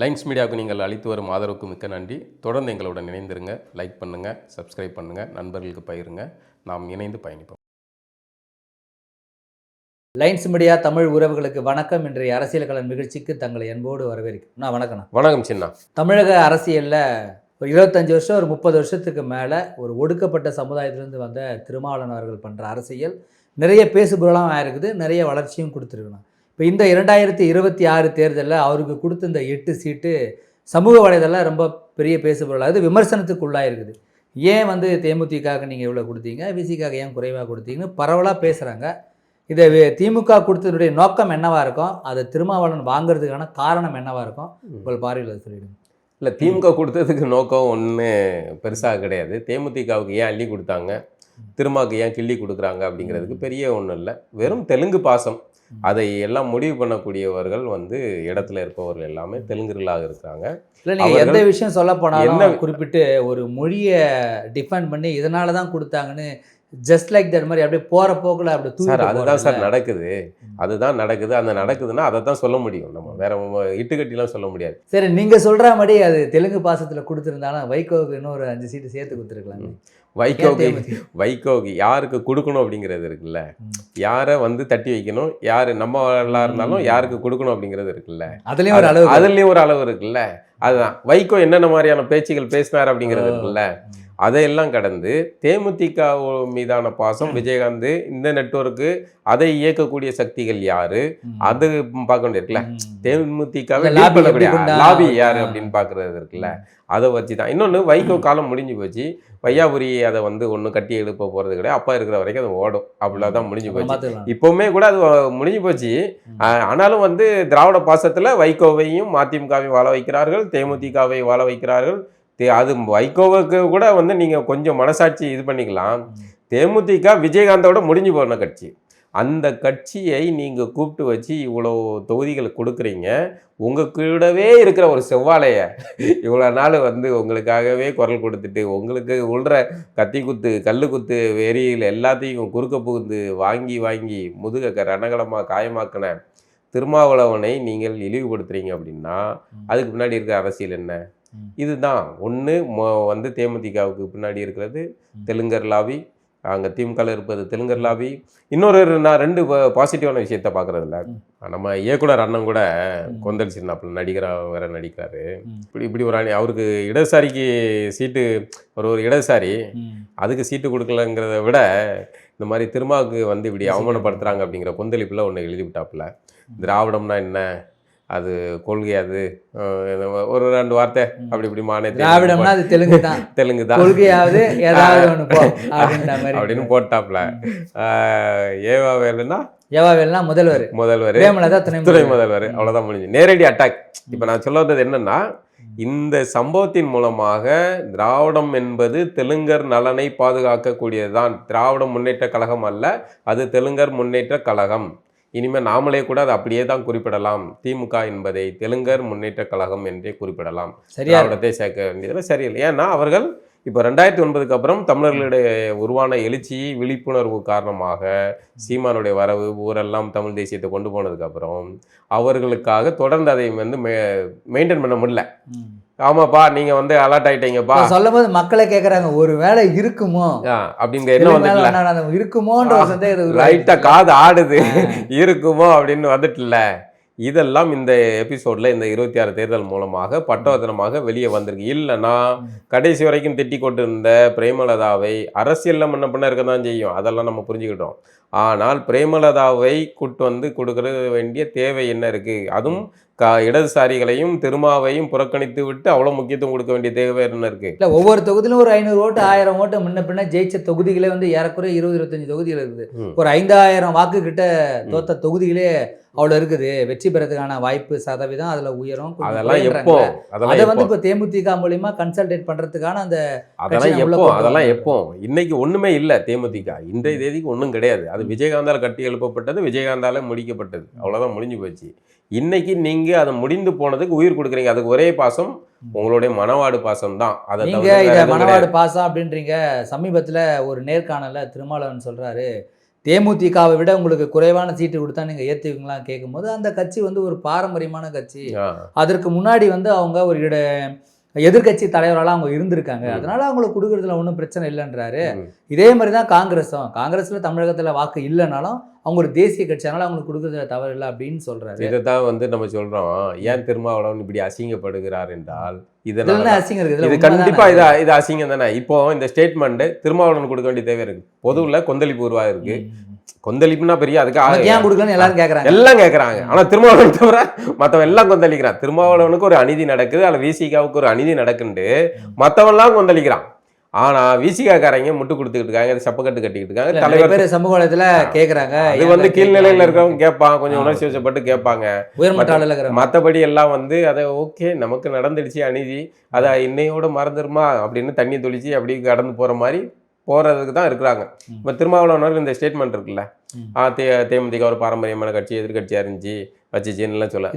Lines மீடியாவுக்கு நீங்கள் அளித்து வரும் ஆதரவுக்கு மிக்க நன்றி. தொடர்ந்து எங்களுடன் இணைந்திருங்க. லைக் பண்ணுங்கள், சப்ஸ்கிரைப் பண்ணுங்கள், நண்பர்களுக்கு பகிருங்க. நாம் இணைந்து பயணிப்போம். லைன்ஸ் மீடியா தமிழ் உறவுகளுக்கு வணக்கம். இன்றைய அரசியல் களம் நிகழ்ச்சிக்கு தங்களை அன்போடு வரவேற்கிறேன். வணக்கம். வணக்கம் சின்னா. தமிழக அரசியலில் ஒரு 25 வருஷம் ஒரு 30 வருஷத்துக்கு மேலே ஒரு ஒடுக்கப்பட்ட சமுதாயத்திலேருந்து வந்த திருமாவளவன் அவர்கள் பண்ணுற அரசியல் நிறைய பேசுபொருளாகவும் ஆயிருக்குது, நிறைய வளர்ச்சியும் கொடுத்துருக்கணும். இப்போ இந்த 2026 தேர்தலில் அவருக்கு கொடுத்த இந்த 8 சீட்டு சமூக வலைதளம் ரொம்ப பெரிய பேசுபொருளாக இது விமர்சனத்துக்கு உள்ளாயிருக்குது. ஏன் தேமுதிகாக நீங்கள் இவ்வளோ கொடுத்தீங்க, விசிகாக ஏன் குறைவாக கொடுத்தீங்கன்னு பரவலாக பேசுகிறாங்க. இதை திமுக கொடுத்ததுடைய நோக்கம் என்னவாக இருக்கும், அதை திருமாவளவன் வாங்கிறதுக்கான காரணம் என்னவாக இருக்கும், உங்கள் பார்வையில் சொல்லிவிடுங்க. இல்லை, திமுக கொடுத்ததுக்கு நோக்கம் ஒன்று பெருசாக கிடையாது. தேமுதிகவுக்கு ஏன் அள்ளி கொடுத்தாங்க, திருமாவுக்கு ஏன் கிள்ளி கொடுக்குறாங்க அப்படிங்கிறதுக்கு பெரிய ஒன்றும் இல்லை. வெறும் தெலுங்கு பாசம். அதை எல்லாம் முடிவு பண்ணக்கூடியவர்கள் இடத்துல இருப்பவர்கள் எல்லாமே தெலுங்கர்களாக இருக்கிறாங்க. இல்லை, நீங்கள் எந்த விஷயம் சொல்ல போனாலும் குறிப்பிட்டு ஒரு மொழியை டிஃபைன் பண்ணி இதனால தான் கொடுத்தாங்கன்னு ஜஸ்ட் லைக் தட் மாதிரி அப்படியே போகிற போக்கில் அப்படி சார், அதுதான் சார் நடக்குது. அதுதான் நடக்குது. அந்த நடக்குதுன்னா அதை தான் சொல்ல முடியும். நம்ம வேற இட்டுக்கட்டிலாம் சொல்ல முடியாது. சரி, நீங்கள் சொல்கிற மாதிரி அது தெலுங்கு பாசத்தில் கொடுத்துருந்தாலும் வைகோவுக்கு இன்னொரு 5 சீட்டு சேர்த்து கொடுத்துருக்கலாம். வைகோவுக்கு யாருக்கு கொடுக்கணும் அப்படிங்கிறது இருக்குல்ல, யாரை தட்டி வைக்கணும், யார் நம்மளா இருந்தாலும் யாருக்கு கொடுக்கணும் அப்படிங்கிறது இருக்குல்ல, அதுலேயும் ஒரு அளவு இருக்குல்ல. அதுதான் வைகோ என்னென்ன மாதிரியான பேச்சுகள் பேசினார் அப்படிங்கிறது இருக்குல்ல. அதையெல்லாம் கடந்து தேமுதிக மீதான பாசம், விஜயகாந்த், இந்த நெட்வொர்க்கு, அதை இயக்கக்கூடிய சக்திகள் யாரு, அது பார்க்க வேண்டியிருக்குல்ல. தேமுதிகவை லாபி யாரு அப்படின்னு பார்க்கறது இருக்குல்ல. அதை வச்சு தான். இன்னொன்று, வைகோ காலம் முடிஞ்சு போச்சு. வையாபுரி அதை ஒன்றும் கட்டி எழுப்ப போகிறது கிடையாது. அப்பா இருக்கிற வரைக்கும் அது ஓடும். அப்படிதான் முடிஞ்சு போச்சு. இப்போவுமே கூட அது முடிஞ்சு போச்சு. ஆனாலும் திராவிட பாசத்தில் வைகோவையும் மதிமுகவையும் வாழ வைக்கிறார்கள், தேமுதிகவை வாழ வைக்கிறார்கள். அது வைகோவுக்கு கூட நீங்கள் கொஞ்சம் மனசாட்சி இது பண்ணிக்கலாம். தேமுதிக விஜயகாந்தோட முடிஞ்சு போன கட்சி. அந்த கட்சியை நீங்கள் கூப்பிட்டு வச்சு இவ்வளோ தொகுதிகளை கொடுக்குறீங்க. உங்கள் கூடவே இருக்கிற ஒரு செவ்வாழையை இவ்வளோ நாள் உங்களுக்காகவே குரல் கொடுத்துட்டு உங்களுக்கு உள்ற கத்தி குத்து கல் குத்து வெறியில் எல்லாத்தையும் குறுக்க புகுந்து வாங்கி வாங்கி முதுக ரணகலமாக காயமாக்கின திருமாவளவனை நீங்கள் இழிவுபடுத்துறீங்க அப்படின்னா அதுக்கு பின்னாடி இருக்கிற அரசியல் என்ன? இதுதான் ஒன்று. தேமுதிகவுக்கு பின்னாடி இருக்கிறது தெலுங்கர் லாபி, அங்கே திமுகவில் இருப்பது தெலுங்கர் லாபி. இன்னொரு நான் 2 பாசிட்டிவான விஷயத்த பார்க்குறதில்ல. நம்ம இயக்குனர் அண்ணன் கூட கொந்தளிச்சிருந்தாப்புல, நடிகராக வேற நடிக்கிறாரு. இப்படி ஒரு அவருக்கு இடதுசாரிக்கு சீட்டு, ஒரு இடதுசாரி அதுக்கு சீட்டு கொடுக்கலங்கிறத விட இந்த மாதிரி திருமாவுக்கு இப்படி அவமானப்படுத்துகிறாங்க அப்படிங்கிற கொந்தளிப்பில் ஒன்று எழுதிவிட்டாப்புல. திராவிடம்னா என்ன, அது கொள்கை, அது ஒரு 2 வார்த்தை அப்படி இப்படி திராவிடம்னா அது தெலுங்கு தான் கொள்கையாவது அப்படின்னு போட்டாப்ல. ஏவாவேலுனா முதல்வர், துணை முதல்வர், அவ்வளோதான் முடிஞ்சு. நேரடி அட்டாக். இப்போ நான் சொல்ல வந்தது என்னன்னா, இந்த சம்பவத்தின் மூலமாக திராவிடம் என்பது தெலுங்கர் நலனை பாதுகாக்கக்கூடியதுதான். திராவிட முன்னேற்ற கழகம் அல்ல, அது தெலுங்கர் முன்னேற்ற கழகம். இனிமேல் நாமளே கூட அதை அப்படியே தான் குறிப்பிடலாம். திமுக என்பதை தெலுங்கர் முன்னேற்ற கழகம் என்றே குறிப்பிடலாம். திராவிடத்தை சேர்க்க வேண்டியதில் சரியில்லை. ஏன்னா அவர்கள் இப்போ 2009க்கு அப்புறம் தமிழர்களுடைய உருவான எழுச்சி, விழிப்புணர்வு காரணமாக சீமானுடைய வரவு, ஊரெல்லாம் தமிழ் தேசியத்தை கொண்டு போனதுக்கப்புறம் அவர்களுக்காக தொடர்ந்து அதை மெயின்டைன் பண்ண முடியல. ஆமாப்பா, நீங்க அலர்ட் ஆயிட்டீங்கப்பா சொல்லும் போது மக்களை கேட்கறாங்க, ஒரு வேலை இருக்குமோ அப்படிங்கிற என்ன இருக்குமோன்ற லைட்டா காது ஆடுது, இருக்குமோ அப்படின்னு வந்துட்டுல. இதெல்லாம் இந்த எபிசோட்ல இந்த 26 தேர்தல் மூலமாக பட்டவர்த்தனமாக வெளியே வந்திருக்கு. இல்லைன்னா கடைசி வரைக்கும் திட்டி கொண்டு இருந்த பிரேமலதாவை அரசியலில் முன்ன பண்ண இருக்க தான் செய்யும், அதெல்லாம் நம்ம புரிஞ்சுக்கிட்டோம். ஆனால் பிரேமலதாவை கூட்டு கொடுக்க வேண்டிய தேவை என்ன இருக்கு? அதுவும் இடதுசாரிகளையும் திருமாவையும் புறக்கணித்து விட்டு அவ்வளோ முக்கியத்துவம் கொடுக்க வேண்டிய தேவை என்ன இருக்கு? இல்லை, ஒவ்வொரு தொகுதியிலும் ஒரு 500 ஓட்டு 1000 ஓட்டு முன்ன பின்ன ஜெயிச்ச தொகுதிகளே ஏறக்குறைய 20-25 தொகுதிகள் இருக்குது. ஒரு 5000 வாக்கு கிட்ட தோத்த தொகுதிகளே அவ்வளோ இருக்குது. வெற்றி பெறதுக்கான வாய்ப்பு சதவீதம் அதில் உயரும். அதெல்லாம் எப்போ? அதை இப்போ தேமுதிக மூலியமா கன்சல்டேட் பண்ணுறதுக்கான அதெல்லாம் எப்போ? இன்னைக்கு ஒன்றுமே இல்லை. தேமுதிக இன்றைய தேதிக்கு ஒன்றும் கிடையாது. அது விஜயகாந்தால் கட்டி எழுப்பப்பட்டது, விஜயகாந்தால முடிக்கப்பட்டது, அவ்வளோதான் முடிஞ்சு போச்சு. இன்னைக்கு நீங்கள் அதை முடிந்து போனதுக்கு உயிர் கொடுக்குறீங்க. அதுக்கு ஒரே பாசம் உங்களுடைய மனவாடு பாசம் தான். அதை நீங்கள் இதை மனவாடு பாசம் அப்படின்றீங்க. சமீபத்தில் ஒரு நேர்காணலில் திருமாவளவன் சொல்கிறாரு, தேமுதிகவை விட உங்களுக்கு குறைவான சீட்டு கொடுத்தா நீங்கள் ஏற்றுவீங்களா கேட்கும்போது அந்த கட்சி வந்து ஒரு பாரம்பரியமான கட்சி. அதற்கு முன்னாடி வந்து அவங்க ஒரு எதிர்கட்சி தலைவரால் அவங்க இருந்திருக்காங்க, அதனால அவங்களுக்கு கொடுக்குறதுல ஒன்றும் பிரச்சனை இல்லைன்றாரு. இதே மாதிரி தான் காங்கிரஸில் தமிழகத்தில் வாக்கு இல்லைனாலும் அவங்க ஒரு தேசிய கட்சி, அதனால அவங்களுக்கு கொடுக்குறதுல தவறு இல்லை அப்படின்னு சொல்றாரு. இதை தான் வந்து நம்ம சொல்றோம், ஏன் திருமாவளவன் இப்படி அசிங்கப்படுகிறார் என்றால் இதெல்லாம் அசிங்கம் இருக்குது. இது கண்டிப்பா இது அசிங்கம் தானே. இப்போ இந்த ஸ்டேட்மெண்ட் திருமாவளவன் கொடுக்க வேண்டிய தேவை இருக்கு. பொதுவில் கொந்தளிப்பு உருவாக இருக்கு. கொந்தளிப்புனா பெரிய அதுக்காக ஏன் கொடுக்கலன்னு எல்லாம் கேட்கறாங்க. ஆனா திருமாவளவன் தவிர மற்றவன் எல்லாம் கொந்தளிக்கிறான். திருமாவளவனுக்கு ஒரு அநீதி நடக்குது, அல்ல விசிகாவுக்கு ஒரு அநீதி நடக்குன்னு மற்றவன் எல்லாம் கொந்தளிக்கிறான். ஆனா விசிகாக்காரங்க முட்டு கொடுத்துக்கிட்டு இருக்காங்க, சப்பக்கட்டு கட்டிக்கிட்டு இருக்காங்க. தலைவர் சமூக வலைத்துல கேக்குறாங்க. அது வந்து கீழ்நிலையில இருக்கிறவங்க கேட்பாங்க, கொஞ்சம் உணர்ச்சி வசப்பட்டு கேட்பாங்க. மற்றபடி எல்லாம் வந்து அதை ஓகே நமக்கு நடந்துடுச்சு அநீதி, அதை இன்னையோட மறந்துருமா அப்படின்னு தண்ணி தொளிச்சு அப்படி கடந்து போற மாதிரி போறதுக்கு தான் இருக்கிறாங்க. இப்போ திருமாவளவன் இந்த ஸ்டேட்மெண்ட் இருக்குல்ல, தேமுதிக ஒரு பாரம்பரியமான கட்சி, எதிர்கட்சியா இருந்துச்சு வச்சுச்சுன்னு சொல்ல,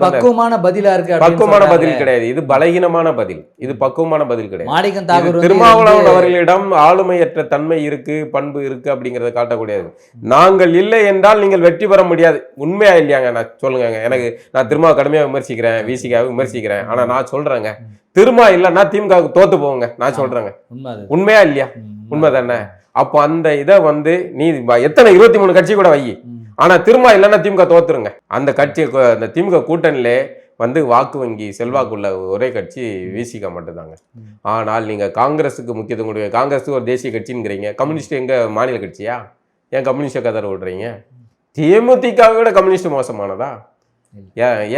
பக்குவமான பதிலா இருக்கு. பக்குவமான பதில் கிடையாது, இது பலகீனமான பதில், இது பக்குவமான பதில் கிடையாது. திருமாவளவன் அவர்களிடம் ஆளுமையற்ற தன்மை இருக்கு, பண்பு இருக்கு அப்படிங்கறத காட்டக்கூடியது. நாங்கள் இல்லை என்றால் நீங்கள் வெற்றி பெற முடியாது. உண்மையா இல்லையாங்க? நான் சொல்லுங்க. எனக்கு நான் திருமாவை கடுமையாக விமர்சிக்கிறேன், விசிகாவை விமர்சிக்கிறேன். ஆனா நான் சொல்றேங்க, திருமா இல்லைன்னா திமுகவுக்கு தோத்து போங்க. நான் சொல்றேங்க, உண்மையா இல்லையா? உண்மை தானே. அப்போ அந்த இதை வந்து நீ எத்தனை 23 கட்சி கூட வை, ஆனா திருமா இல்லைன்னா திமுக தோத்துருங்க. அந்த கட்சி, அந்த திமுக கூட்டணியிலே வந்து வாக்கு வங்கி செல்வாக்குள்ள ஒரே கட்சி விசிக மட்டும்தாங்க. ஆனால் நீங்க காங்கிரஸுக்கு முக்கியத்துவம் கொடுங்க. காங்கிரஸுக்கு ஒரு தேசிய கட்சிங்கிறீங்க, கம்யூனிஸ்ட் எங்க மாநில கட்சியா? ஏன் கம்யூனிஸ்ட கதற விடுறீங்க? தேமுதிகவை விட கம்யூனிஸ்ட் மோசமானதா?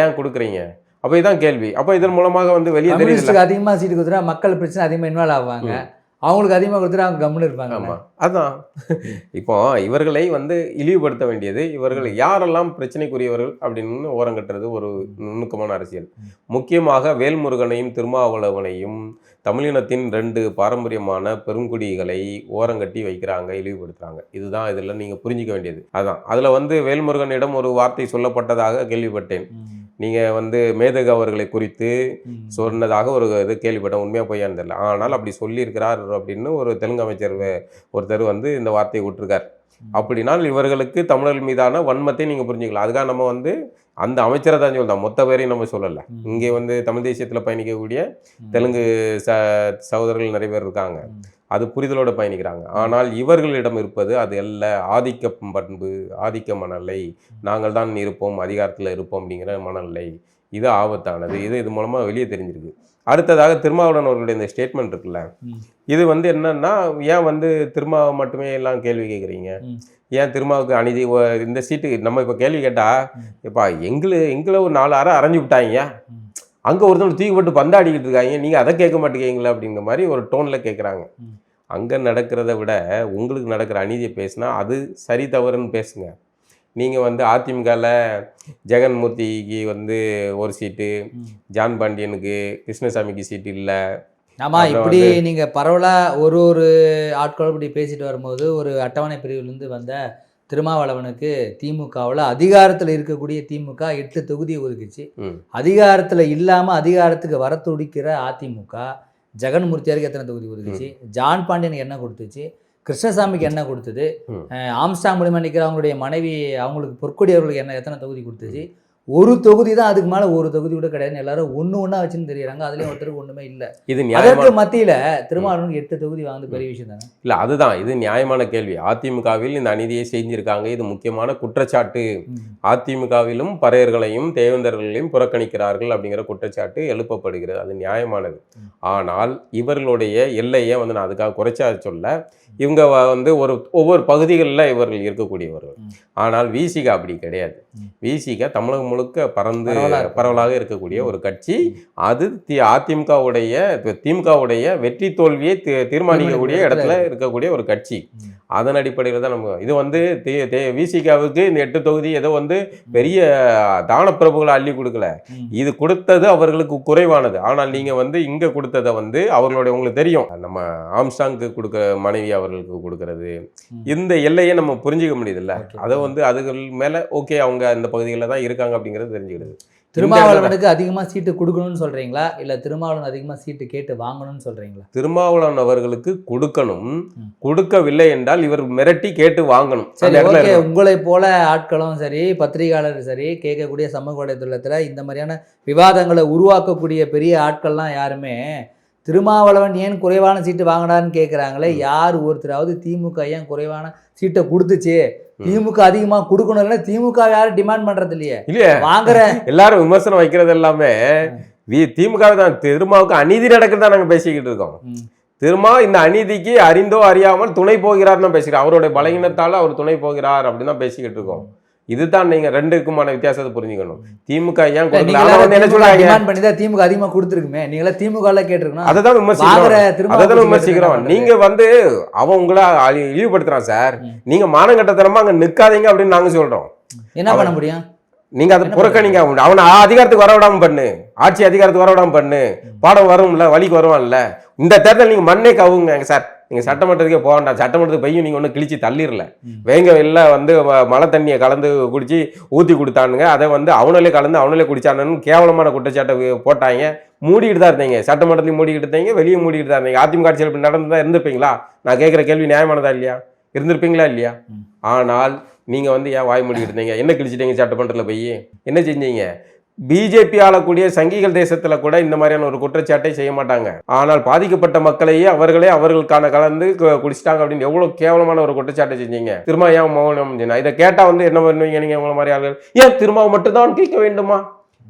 ஏன் கொடுக்குறீங்க? அப்போ இதான் கேள்வி. அப்போ இதன் மூலமாக வந்து வெளியே தெரியுது அதிகமாக சீட்டு கொடுத்துட்டா மக்கள் பிரச்சனை அதிகமாக இன்வால்வ் ஆவாங்க, அவங்களுக்கு அதிகமாக கொடுத்துட்டு அவங்க கம்முன்னு இருப்பாங்க. ஆமாம், அதான் இப்போ இவர்களை வந்து இழிவுபடுத்த வேண்டியது. இவர்கள் யாரெல்லாம் பிரச்சனைக்குரியவர்கள் அப்படின்னு ஓரங்கட்டுறது ஒரு நுணுக்கமான அரசியல். முக்கியமாக வேல்முருகனையும் திருமாவளவனையும் தமிழினத்தின் 2 பாரம்பரியமான பெருங்குடிகளை ஓரங்கட்டி வைக்கிறாங்க, இழிவுபடுத்துறாங்க. இதுதான் இதில் நீங்கள் புரிஞ்சிக்க வேண்டியது. அதான் அதில் வந்து வேல்முருகனிடம் ஒரு வார்த்தை சொல்லப்பட்டதாக கேள்விப்பட்டேன். நீங்கள் வந்து மேதகு அவர்களை குறித்து சொன்னதாக ஒரு இது கேள்விப்பட்டேன், உண்மையாக பொய்யான்னு தெரியல. ஆனால் அப்படி சொல்லியிருக்கிறார் அப்படின்னு ஒரு தெலுங்கு அமைச்சர் ஒருத்தர் வந்து இந்த வார்த்தையை விட்டுருக்கார். அப்படினால் இவர்களுக்கு தமிழர்கள் மீதான வன்மத்தை நீங்கள் புரிஞ்சுக்கலாம். அதுக்காக நம்ம வந்து அந்த அமைச்சரை தான் சொல்லலாம், மொத்த பேரையும் நம்ம சொல்லலை. இங்கே வந்து தமிழ் தேசியத்தில் பயணிக்கக்கூடிய தெலுங்கு சகோதரர்கள் நிறைய பேர் இருக்காங்க, அது புரிதலோடு பயணிக்கிறாங்க. ஆனால் இவர்களிடம் இருப்பது அது அல்ல, ஆதிக்க பண்பு, ஆதிக்க மனநிலை, நாங்கள் தான் இருப்போம், அதிகாரத்தில் இருப்போம் அப்படிங்கிற மனநிலை. இது ஆபத்தானது. இது மூலமாக வெளியே தெரிஞ்சிருக்கு. அடுத்ததாக திருமாவளவன் அவர்களுடைய இந்த ஸ்டேட்மெண்ட் இருக்குல்ல, இது வந்து என்னன்னா, ஏன் வந்து திருமாவை மட்டுமே எல்லாம் கேள்வி கேட்குறீங்க? ஏன் திருமாவுக்கு அநீதி இந்த சீட்டு நம்ம இப்போ கேள்வி கேட்டால், இப்போ எங்களை ஒரு 4 அறை அரைஞ்சு விட்டாங்க, அங்கே ஒருத்தவங்க தூக்கி போட்டு பந்தாடிக்கிட்டு இருக்காங்க, நீங்கள் அதை கேட்க மாட்டேங்கிறீங்களா அப்படிங்கிற மாதிரி ஒரு டோனில் கேட்குறாங்க. அங்கே நடக்கிறத விட உங்களுக்கு நடக்கிற அநீதியை பேசினா அது சரி தவறுன்னு பேசுங்க. நீங்கள் வந்து அதிமுகவில் ஜெகன்மூர்த்திக்கு வந்து ஒரு சீட்டு, ஜான் பாண்டியனுக்கு, கிருஷ்ணசாமிக்கு சீட்டு இல்லை. ஆமாம், இப்படி நீங்கள் பரவலாக ஒரு ஆட்களோடு இப்படி பேசிட்டு வரும்போது ஒரு அட்டவணை பிரிவிலிருந்து வந்த திருமாவளவனுக்கு திமுகவில் அதிகாரத்தில் இருக்கக்கூடிய திமுக 8 தொகுதி ஒதுக்குச்சு. அதிகாரத்தில் இல்லாமல் அதிகாரத்துக்கு வர துடிக்கிற அதிமுக ஜெகன்மூர்த்தியாருக்கு எத்தனை தொகுதி ஒதுக்குச்சு? ஜான் பாண்டியனுக்கு என்ன கொடுத்துச்சு? கிருஷ்ணசாமிக்கு என்ன கொடுத்தது? ஆம்ஸ்டாங் மூலிமா நிற்கிற அவங்களுடைய மனைவி அவங்களுக்கு பொற்கொடி அவர்களுக்கு எத்தனை தொகுதி கொடுத்துச்சு? ஒரு தொகுதி தான், அதுக்கு மேலே ஒரு தொகுதி கூட கிடையாதுன்னு எல்லாரும் ஒன்றா வச்சுன்னு தெரியுறாங்க. அதுலேயும் ஒருத்தருக்கு ஒன்றுமே இல்லை. இது அதற்கு மத்தியில் திருமாவளவனுக்கு 8 தொகுதி வாங்க பெரிய விஷயம் தானே? இல்லை, அதுதான் இது நியாயமான கேள்வி. அதிமுகவில் இந்த அநீதியை செஞ்சிருக்காங்க, இது முக்கியமான குற்றச்சாட்டு. அதிமுகவிலும் பறையர்களையும் தேவேந்தர்களையும் புறக்கணிக்கிறார்கள் அப்படிங்கிற குற்றச்சாட்டு எழுப்பப்படுகிறது, அது நியாயமானது. ஆனால் இவர்களுடைய எல்லையை வந்து நான் அதுக்காக குறைச்சா சொல்ல, இவங்க வந்து ஒவ்வொரு பகுதிகளில் இவர்கள் இருக்கக்கூடியவர்கள். ஆனால் விசிக அப்படி கிடையாது. விசிக தமிழகம் முழுக்க பரவலாக இருக்கக்கூடிய ஒரு கட்சி. அது திமுகவுடைய வெற்றி தோல்வியை தீர்மானிக்கக்கூடிய இடத்துல இருக்கக்கூடிய ஒரு கட்சி. அதன் அடிப்படையில் தான் நம்ம இது வந்து விசிகாவுக்கு இந்த 8 தொகுதி ஏதோ வந்து பெரிய தான பிரபுகளை அள்ளி கொடுக்கல, இது கொடுத்தது அவர்களுக்கு குறைவானது. ஆனால் நீங்க வந்து இங்க கொடுத்ததை வந்து அவர்களுடைய உங்களுக்கு தெரியும், நம்ம ஆம்ஸ்டாங்க்கு கொடுக்க மனைவி அவர்களுக்கு கொடுக்கறது, இந்த எல்லையை நம்ம புரிஞ்சிக்க முடியுதுல்ல. அதை வந்து அதுகள் மேல ஓகே அவங்க இந்த பகுதிகளில் தான் இருக்காங்க அப்படிங்கிறது தெரிஞ்சுக்கிறது. திருமாவளவனுக்கு அதிகமா சீட்டு கொடுக்கணும்னு சொல்றீங்களா இல்ல திருமாவளவன் அதிகமா சீட்டு கேட்டு வாங்கணும்னு சொல்றீங்களா? திருமாவளவன் அவர்களுக்கு கொடுக்கணும், கொடுக்கவில்லை என்றால் இவர் மிரட்டி கேட்டு வாங்கணும். சரி, ஓகே. உங்களை போல ஆட்களும் சரி, பத்திரிகையாளர் சரி, கேட்கக்கூடிய சமூக வலைதளத்துல இந்த மாதிரியான விவாதங்களை உருவாக்கக்கூடிய பெரிய ஆட்கள்லாம் யாருமே திருமாவளவன் ஏன் குறைவான சீட்டு வாங்கினான்னு கேட்குறாங்களே. யார் ஒருத்தராவது திமுக ஏன் குறைவான சீட்டை கொடுத்துச்சு, திமுக அதிகமா கொடுக்கணும் இல்லைன்னா திமுக யாரும் டிமாண்ட் பண்றது இல்லையே. வாங்குற எல்லாரும் விமர்சனம் வைக்கிறது எல்லாமே திமுக தான். திருமாவுக்கு அநீதி நடக்குதுதான் நாங்க பேசிக்கிட்டு இருக்கோம். திருமா இந்த அநீதிக்கு அறிந்தோ அறியாமல் துணை போகிறார் தான் பேசுகிறார். அவருடைய பலகீனத்தால அவர் துணை போகிறார் அப்படின்னு தான் பேசிக்கிட்டு இருக்கோம். இதுதான் நீங்க ரெண்டுக்குமான வித்தியாசத்தை புரிஞ்சுக்கணும். திமுக ஏன் என்ன சொல்றாங்க, திமுக அதிகமா கொடுத்துருக்குமே, நீங்களா திமுக கேட்டிருக்கணும். அதான் விமர்சிக்கிறோம். நீங்க அவன் உங்களை இழிவுபடுத்துறான் சார். நீங்க மானங்கட்டத்தனமா அங்க நிக்காதீங்க அப்படின்னு நாங்க சொல்றோம். என்ன பண்ண முடியும்? நீங்க அதை புறக்கணிங்க. அவனை அதிகாரத்துக்கு வரவிடாம பண்ணு, ஆட்சி அதிகாரத்துக்கு வரவிடாம பண்ணு, பாடம் வரும்ல, வழிக்கு வருவான்ல. இந்த தேர்தல் நீங்க மண்ணே கவுங்க சார். நீங்க சட்டமன்றத்துக்கே போக வேண்டாம். சட்டமன்றத்துக்கு பையும் நீங்க ஒன்றும் கிழிச்சு தள்ளிடல. வேங்க வெளில மழை தண்ணியை கலந்து குடிச்சு ஊற்றி கொடுத்தானுங்க. அதை அவனாலே கலந்து அவனாலே குடிச்சானு கேவலமான குற்றச்சாட்டை போட்டாங்க. மூடிக்கிட்டு தான் இருந்தீங்க, சட்டமன்றத்தையும் மூடிக்கிட்டு இருந்தீங்க, வெளியே மூடிக்கிட்டு தான் இருந்தீங்க. அதிமுக ஆட்சியில் இப்படி நடந்துதான் இருந்திருப்பீங்களா? நான் கேட்குற கேள்வி நியாயமானதா இல்லையா? இருந்திருப்பீங்களா இல்லையா? ஆனால் நீங்க ஏன் வாய் மூடிக்கிட்டு இருந்தீங்க? என்ன கிழிச்சிட்டீங்க? சட்டமன்றத்தில் போய் என்ன செஞ்சீங்க? பிஜேபி ஆளக்கூடிய சங்கிகள் தேசத்துல கூட இந்த மாதிரியான ஒரு குற்றச்சாட்டை செய்ய மாட்டாங்க. ஆனால் பாதிக்கப்பட்ட மக்களையே அவர்களுக்கான கலந்து குடிச்சிட்டாங்க அப்படின்னு எவ்வளவு கேவலமான ஒரு குற்றச்சாட்டை செஞ்சீங்க. திரும்ப ஏன் மௌனம்? இதை கேட்டா என்ன பண்ணுவீங்க நீங்க? உங்களை மாதிரி ஆளுகள் ஏன் திரும்ப மட்டும்தான் கேட்க வேண்டுமா?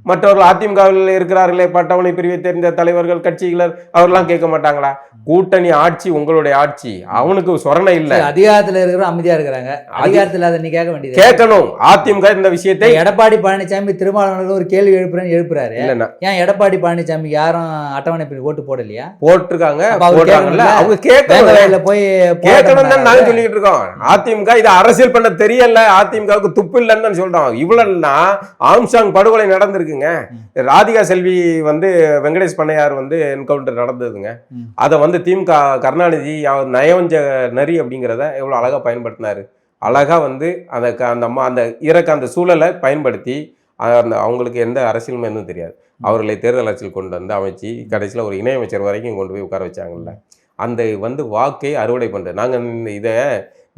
மற்றவர்கள் அதிமுகவில் இருக்கிறார்களே, பட்டவனை பிரிவை தெரிந்த தலைவர்கள், கட்சிகள், அவர்லாம் கேட்க மாட்டாங்களா? கூட்டணி ஆட்சி உங்களுடைய ஆட்சி, அவனுக்கு சொரணை இல்ல. அதிகாரத்துல இருக்கிற அமைதியா இருக்கிறாங்க. அதிகாரத்துல அதை நீ கேட்க வேண்டியது கேட்கணும். அதிமுக இந்த விஷயத்தை எடப்பாடி பழனிசாமி திருமாவளவனுக்கு ஒரு கேள்வி எழுப்புறாரு. ஏன் எடப்பாடி பழனிசாமி யாரும் அட்டவணை ஓட்டு போடலையா? போட்டிருக்காங்க. அவங்க கேட்கல, போய் கேட்கணும் தான் நாங்க சொல்லிட்டு இருக்கோம். அதிமுக இதை அரசியல் பண்ண தெரியல, அதிமுகவுக்கு துப்பு இல்லைன்னு சொல்றோம். இவ்வளவுனா ஆம்சாங் படுகொலை நடந்திருக்கு. ராதிகா செல்வி வெங்கடேஷ் பண்ணையார் என்கவுண்டர் நடந்ததுங்க. அதை திமுக கருணாநிதி நயவஞ்ச நரி அப்படிங்கிறத எவ்வளவு அழகா பயன்படுத்தினாரு. அழகா அந்த அந்த சூழலை பயன்படுத்தி அவங்களுக்கு எந்த அரசியலுமே எதுவும் தெரியாது. அவர்களை தேர்தல் அரசியல் கொண்டு அமைச்சு கடைசியில் ஒரு இணையமைச்சர் வரைக்கும் கொண்டு போய் உட்கார வச்சாங்கல்ல. அந்த வாக்கை அறுவடை பண்றது. நாங்க இதை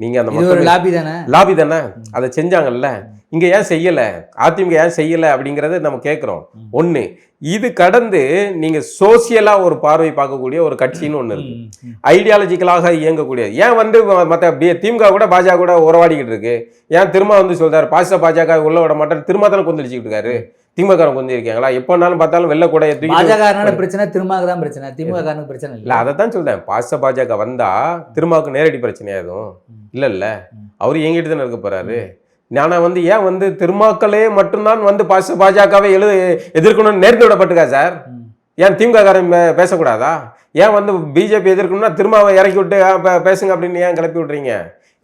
நீங்க அந்த லாபி தானே அதை செஞ்சாங்கல்ல. இங்க ஏன் செய்யல, அதிமுக ஏன் செய்யல அப்படிங்கறத நம்ம கேட்கிறோம். ஒண்ணு இது கடந்து நீங்க சோசியலா ஒரு பார்வை பார்க்கக்கூடிய ஒரு கட்சின்னு ஒண்ணு இருக்கு, ஐடியாலஜிக்கலாக இயங்கக்கூடிய. ஏன் மற்ற திமுக கூட பாஜக கூட உறவாடிக்கிட்டு இருக்கு. ஏன் திரும்ப சொல்றாரு பாஜக உள்ள விட மாட்டேன், திரும்ப தானே கொந்தளிச்சுக்கிட்டு இருக்காரு. திமுக கொந்திருக்காங்களா? எப்போனாலும் பார்த்தாலும் வெள்ள கூட பிரச்சனை, திரும்ப தான் பிரச்சனை, திமுக பிரச்சனை இல்ல. அதை தான் சொல்றேன். பாஜக வந்தா திரும்பவுக்கு நேரடி பிரச்சனையா எதுவும் இல்ல. அவரு இயங்கிட்டு தானே இருக்க போறாரு. நானா ஏன் திருமாக்களே மட்டும்தான் பாஜகவை எதிர்க்கணும்னு நேர்ந்து விடப்பட்டுக்கா சார்? ஏன் திமுக காரன் பேசக்கூடாதா? ஏன் பிஜேபி எதிர்க்கணும்னா திருமாவை இறக்கி விட்டு பேசுங்க அப்படின்னு ஏன் கிளப்பி விடுறீங்க?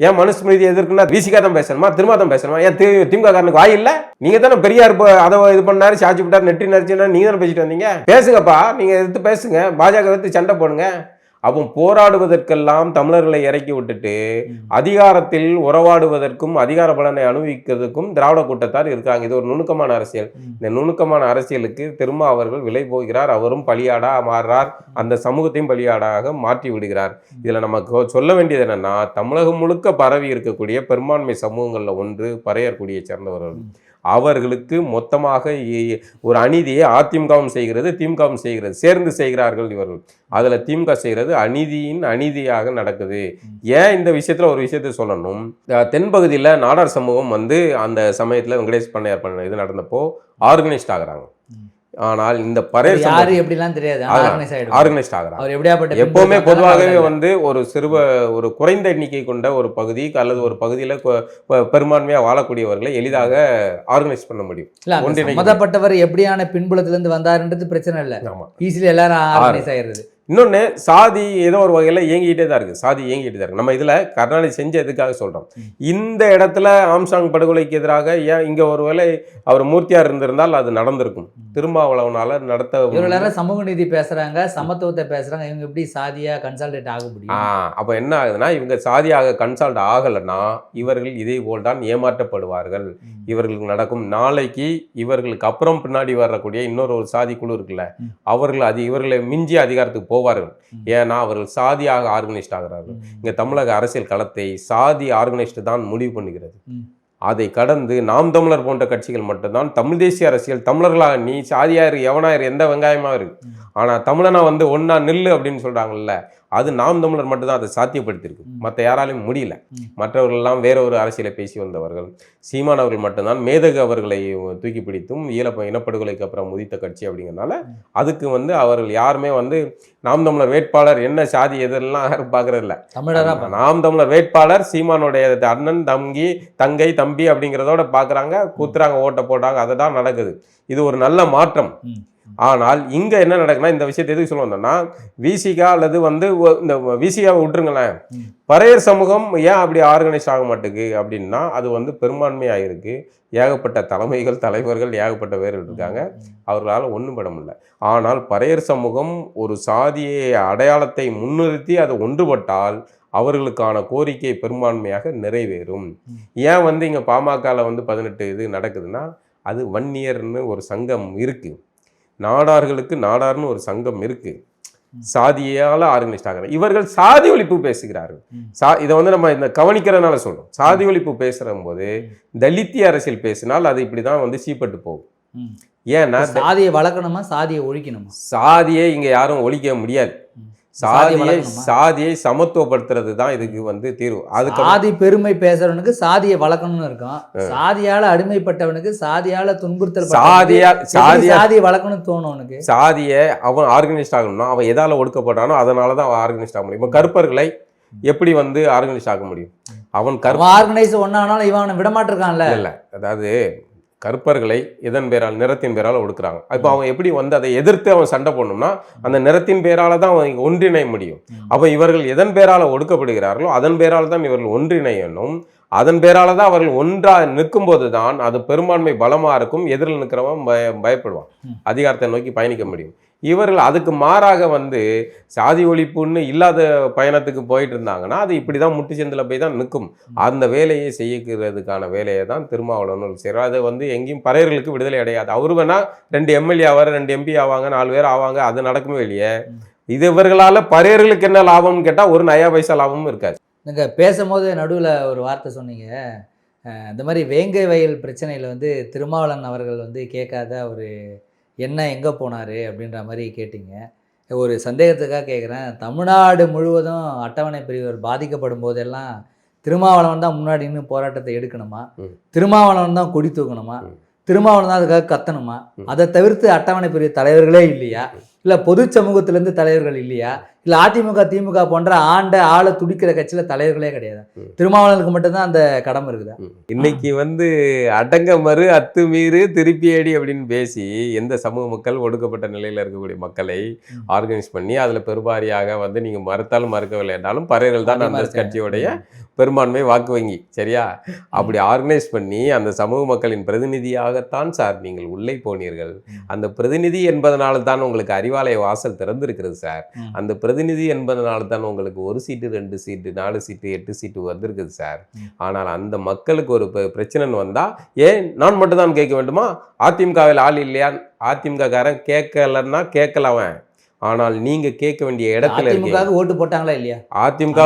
ஏன் மனுஸ்மிருதி எதிர்க்குன்னா விசிகா தான் பேசணுமா, திரும்ப தான் பேசணுமா? ஏன் திமுக காரனுக்கு வாய் இல்ல? நீங்க தானே பெரியார் அதை இது பண்ணாரு, சாட்சி விட்டாரு, நெற்றி நரிச்சுன்னா நீங்க தானே பேசிட்டு வந்தீங்க. பேசுங்கப்பா, நீங்க எதிர்த்து பேசுங்க, பாஜக எதிர்த்து சண்டை போடுங்க. அப்போ போராடுவதற்கெல்லாம் தமிழர்களை இறக்கி விட்டுட்டு அதிகாரத்தில் உறவாடுவதற்கும் அதிகார பலனை அனுபவிக்கிறதுக்கும் திராவிட கூட்டத்தார் இருக்காங்க. இது ஒரு நுணுக்கமான அரசியல். இந்த நுணுக்கமான அரசியலுக்கு திரும்ப அவர்கள் விலை போகிறார். அவரும் பலியாடா மாறுறார், அந்த சமூகத்தையும் பலியாடாக மாற்றி விடுகிறார். இதுல நமக்கு சொல்ல வேண்டியது என்னன்னா, தமிழகம் முழுக்க பரவி இருக்கக்கூடிய பெரும்பான்மை சமூகங்கள்ல ஒன்று பறையற்குடியை சேர்ந்தவர்கள். அவர்களுக்கு மொத்தமாக ஒரு அநீதியை அதிமுகவும் செய்கிறது, திமுகவும் செய்கிறது, சேர்ந்து செய்கிறார்கள் இவர்கள். அதுல திமுக செய்கிறது அநீதியாக நடக்குது. ஏன் இந்த விஷயத்துல ஒரு விஷயத்த சொல்லணும், தென்பகுதியில நாடார் சமூகம் அந்த சமயத்துல வெங்கடேஷ் பண்ணையார் பண்ண இது நடந்தப்போ ஆர்கனைஸ்ட் ஆகுறாங்க. ஆனால் இந்த ஆர்கனைஸ்ட் ஆகுறாங்க. எப்பவுமே பொதுவாகவே ஒரு குறைந்த எண்ணிக்கை கொண்ட ஒரு பகுதி அல்லது ஒரு பகுதியில பெரும்பான்மையா வாழக்கூடியவர்களை எளிதாக ஆர்கனைஸ் பண்ண முடியும். சம்பந்தப்பட்டவர் எப்படியான பின்புலத்திலிருந்து வந்தாருன்றது பிரச்சனை இல்லை, ஈஸிலி எல்லாரும் ஆர்கனைஸ் ஆயிடுறது. இன்னொன்று சாதி ஏதோ ஒரு வகையில் இயங்கிக்கிட்டே தான் இருக்குது. சாதி இயங்கிட்டு தான் இருக்குது. நம்ம இதில் கருணாநிதி செஞ்ச எதுக்காக சொல்கிறோம், இந்த இடத்துல ஆம்ஸ்ட்ராங் படுகொலைக்கு எதிராக ஏன் இங்கே ஒருவேளை அவர் மூர்த்தியார் இருந்திருந்தால் அது நடந்திருக்கும். திருமாவளவனால இவங்க சமூக நீதி பேசுகிறாங்க, சமத்துவத்தை பேசுகிறாங்க, இவங்க எப்படி சாதியாக கன்சால்டேட் ஆக முடியும்? அப்போ என்ன ஆகுதுன்னா, இவங்க சாதியாக கன்சால்ட் ஆகலைன்னா இவர்கள் இதே போல் தான் ஏமாற்றப்படுவார்கள். இவர்களுக்கு நடக்கும். நாளைக்கு இவர்களுக்கு அப்புறம் பின்னாடி வரக்கூடிய இன்னொரு சாதி குழு இருக்குல்ல, அவர்கள் இவர்களை மிஞ்சி அதிகாரத்துக்கு போவார்கள். ஏன்னா அவர்கள் சாதியாக ஆர்கனைஸ்ட் ஆகிறார்கள். இங்க தமிழக அரசியல் களத்தை சாதி ஆர்கனைஸ்ட் தான் முடிவு பண்ணுகிறது. அதை கடந்து நாம் தமிழர் போன்ற கட்சிகள் மட்டும்தான் தமிழ் தேசிய அரசியல், தமிழர்களாக நீ சாதியாரு எவனாயிரு எந்த வெங்காயமா இருக்கு, ஆனா தமிழனா வந்து ஒன்னா நில்லு அப்படின்னு சொல்றாங்கல்ல, அது நாம் தமிழர் மட்டும்தான் அதை சாத்தியப்படுத்தியிருக்கு. மற்ற யாராலையும் முடியல. மற்றவர்கள் எல்லாம் வேற ஒரு அரசியலை பேசி வந்தவர்கள். சீமான் அவர்கள் மட்டும்தான் மேதகு அவர்களை தூக்கி பிடித்தும் இனப்படுகொலைக்கு அப்புறம் முதித்த கட்சி அப்படிங்கிறதுனால அதுக்கு வந்து அவர்கள் யாருமே வந்து நாம் தமிழர் வேட்பாளர் என்ன சாதி எதெல்லாம் யாரும் பார்க்கறதில்ல. நாம் தமிழர் வேட்பாளர் சீமானுடைய அண்ணன் தங்கை தம்பி அப்படிங்கிறதோட பார்க்குறாங்க, கூத்துறாங்க, ஓட்ட போட்டாங்க. அதை தான் நடக்குது. இது ஒரு நல்ல மாற்றம். ஆனால் இங்க என்ன நடக்குன்னா, இந்த விஷயத்தை எதுக்கு சொல்ல வந்தோம்னா, விசிகா அல்லது வந்து இந்த விசிகாவை விட்டுருங்களேன், பறையர் சமூகம் ஏன் அப்படி ஆர்கனைஸ் ஆக மாட்டேங்குது அப்படின்னா, அது வந்து பெரும்பான்மையாக இருக்கு. ஏகப்பட்ட தலைவர்கள் ஏகப்பட்ட பேர்கள் இருக்காங்க. அவர்களால் ஒன்றும் பட முடியல. ஆனால் பறையர் சமூகம் ஒரு சாதியை அடையாளத்தை முன்னிறுத்தி அது ஒன்றுபட்டால் அவர்களுக்கான கோரிக்கை பெரும்பான்மையாக நிறைவேறும். ஏன் வந்து இங்கே பாமகவில் வந்து 18 இது நடக்குதுன்னா, அது வன்னியர்னு ஒரு சங்கம் இருக்கு, நாடார்களுக்கு நாடார்னு ஒரு சங்கம் இருக்கு, சாதியால ஆர்கனைஸ்ட் ஆகிறார். இவர்கள் சாதி ஒழிப்பு பேசுகிறார்கள். இதை வந்து நம்ம இந்த கவனிக்கிறதுனால சொல்றோம். சாதி ஒழிப்பு பேசுற போது தலித்திய அரசியல் பேசினால் அது இப்படிதான் வந்து சீப்பட்டு போகும். ஏன்னா சாதியை வளர்க்கணுமா சாதியை ஒழிக்கணுமா? சாதியை இங்க யாரும் ஒழிக்க முடியாது. சாதியை சமத்துவப்படுத்துறது தான் இதுக்கு வந்து தீர்வு. அதுக்கு சாதி பெருமை பேசுறவனுக்கு சாதியை வளர்க்கணும்னு இருக்கும், சாதியால அடிமைப்பட்டவனுக்கு சாதியால துன்புறுத்தல் சாதியை வளர்க்கணும்னு தோணும். அவனுக்கு சாதியை அவன் ஆர்கனைஸ்ட் ஆகணும்னா அவன் எதால ஒடுக்கப்படுறானோ அதனாலதான் அவன் ஆர்கனைஸ்ட் ஆக முடியும். இப்ப கருப்பர்களை எப்படி வந்து ஆர்கனைஸ்ட் ஆக முடியும்? அவன் ஆர்கனைஸ் ஒன்னானாலும் இவன் விடமாட்டிருக்கான்ல. இல்ல, அதாவது கருப்பர்களை எதன் பேரால், நிறத்தின் பேரால் ஒடுக்குறாங்க. இப்போ அவன் எப்படி வந்து அதை எதிர்த்து அவன் சண்டை போடணும்னா அந்த நிறத்தின் பேரால தான் அவன் ஒன்றிணைய முடியும். அப்போ இவர்கள் எதன் பேரால ஒடுக்கப்படுகிறார்களோ அதன் பேரால் தான் இவர்கள் ஒன்றிணையணும். அதன் பேரால தான் அவர்கள் ஒன்றா நிற்கும் போது தான் அது பெரும்பான்மை பலமா இருக்கும். எதிரில் நிற்கிறவன் பயப்படுவான், அதிகாரத்தை நோக்கி பயணிக்க முடியும். இவர்கள் அதுக்கு மாறாக வந்து சாதி ஒழிப்புன்னு இல்லாத பயணத்துக்கு போயிட்டு இருந்தாங்கன்னா அது இப்படி தான் முட்டு செந்தில் போய் தான் நிற்கும். அந்த வேலையை செய்யறதுக்கான வேலையை தான் திருமாவளவன் செய்கிறார். அது வந்து எங்கேயும் பறையர்களுக்கு விடுதலை அடையாது. அவரு வேணா 2 எம்எல்ஏ ஆவார், 2 MP ஆவாங்க, 4 பேர் ஆவாங்க, அது நடக்குமே இல்லையே. இது இவர்களால் பறையர்களுக்கு என்ன லாபம்னு கேட்டால் ஒரு நயா பைசா லாபமும் இருக்காது. நீங்கள் பேசும்போது நடுவில் ஒரு வார்த்தை சொன்னீங்க, இந்த மாதிரி வேங்கை வயல் பிரச்சனையில் வந்து திருமாவளவன் அவர்கள் வந்து கேட்காத ஒரு என்ன எங்கே போனார் அப்படின்ற மாதிரி கேட்டிங்க. ஒரு சந்தேகத்துக்காக கேட்குறேன், தமிழ்நாடு முழுவதும் அட்டவணை பிரிவர் பாதிக்கப்படும் போதெல்லாம் திருமாவளவன் தான் முன்னாடி இன்னும் போராட்டத்தை எடுக்கணுமா, திருமாவளவன் தான் கொடி தூக்கணுமா, திருமாவளவன் தான் அதுக்காக கத்தணுமா? அதை தவிர்த்து அட்டவணை பிரிவு தலைவர்களே இல்லையா? இல்லை பொது சமூகத்திலேருந்து தலைவர்கள் இல்லையா? இல்லை அதிமுக திமுக போன்ற ஆளை துடிக்கிற கட்சியில் தலைவர்களே கிடையாது, திருமாவளவனுக்கு மட்டும்தான் அந்த கடமை இருக்குதா? இன்னைக்கு வந்து அடங்க மறு அத்துமீறு திருப்பி அடி அப்படின்னு பேசி எந்த சமூக மக்கள் ஒடுக்கப்பட்ட நிலையில் இருக்கக்கூடிய மக்களை ஆர்கனைஸ் பண்ணி அதில் பெருவாரியாக வந்து நீங்கள் மறுத்தாலும் மறுக்கவில்லை என்றாலும் பறையர்கள் தான் அந்த கட்சியோடைய பெரும்பான்மை வாக்கு வங்கி, சரியா? அப்படி ஆர்கனைஸ் பண்ணி அந்த சமூக மக்களின் பிரதிநிதியாகத்தான் சார் நீங்கள் உள்ளே போனீர்கள். அந்த பிரதிநிதி என்பதனால தான் உங்களுக்கு அறிவாலய வாசல் திறந்திருக்கிறது சார். அந்த பிரதிநிதி என்பதனால தான் உங்களுக்கு 1 சீட்டு 2 சீட்டு 4 சீட்டு 8 சீட்டு வந்திருக்குது சார். ஆனால் அந்த மக்களுக்கு ஒரு பிரச்சனைன்னு வந்தா ஏன் நான் மட்டும் தான் கேட்க வேண்டுமா? அதிமுகவில் ஆள் இல்லையா? அதிமுக காரன் கேட்கலன்னா கேட்கலவன், ஆனால் நீங்க கேட்க வேண்டிய இடத்துல இருக்கீங்க. ஓட்டு போட்டாங்களா இல்லையா? அதிமுக